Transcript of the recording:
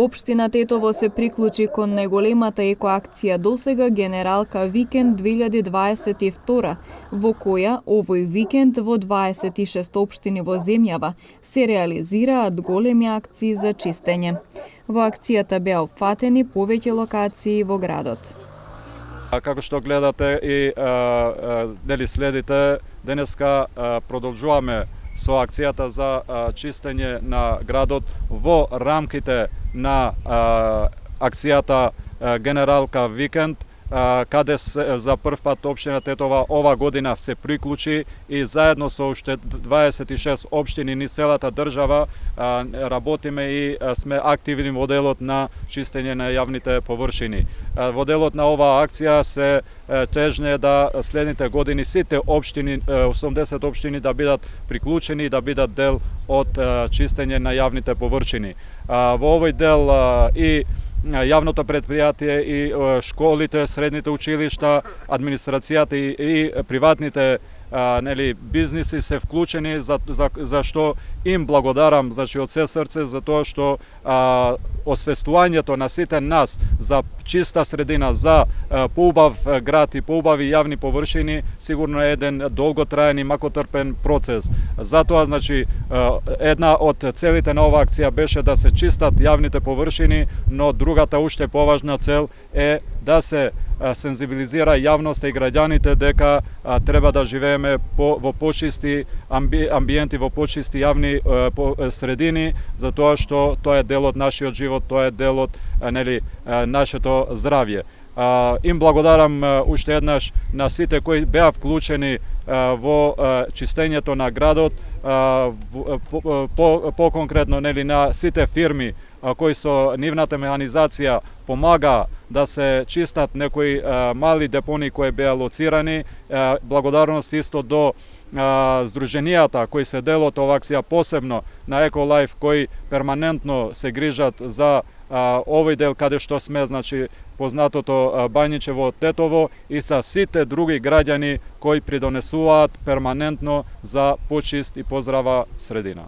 Општина Тетово се приклучи кон најголемата екоакција досега Генералка Викенд 2022, во која овој викенд во 26 општини во земјава се реализираат големи акции за чистење. Во акцијата беа опфатени повеќе локации во градот. Како што гледате и следите, денеска продолжуваме со акцијата за чистење на градот во рамките на акцијата Генералка Викенд, каде за прв пат општина Тетово ова година се приклучи и заедно со уште 26 општини низ целата држава работиме и сме активни во делот на чистење на јавните површини. Во делот на оваа акција се тежне да следните години сите општини, 80 општини да бидат приклучени и да бидат дел од чистење на јавните површини. Во овој дел и јавното предпријатие и школите, средните училишта, администрацијата и приватните бизниси се вклучени, за што им благодарам од се срце за тоа што освестувањето на сите нас за чиста средина, за поубав град и поубави јавни површини сигурно е еден долготраен и макотрпен процес. Затоа една од целите на оваа акција беше да се чистат јавните површини, но другата уште поважна цел е да се сензибилизира јавноста и граѓаните дека треба да живееме во почисти амбиенти, во почисти јавни средини, затоа што тоа е дел од нашиот живот, тоа е дел од нашето здравје. Им благодарам уште еднаш на сите кои беа вклучени во чистењето на градот, по-конкретно на сите фирми кои со нивната механизација помага да се чистат некои мали депони кои беа лоцирани. Благодарност исто до здруженијата кои се дел од оваа акција, посебно на Еколайф кои перманентно се грижат за овој дел каде што сме, познатото Бајничево Тетово, и са сите други граѓани кои придонесуваат перманентно за почист и поздрава средина.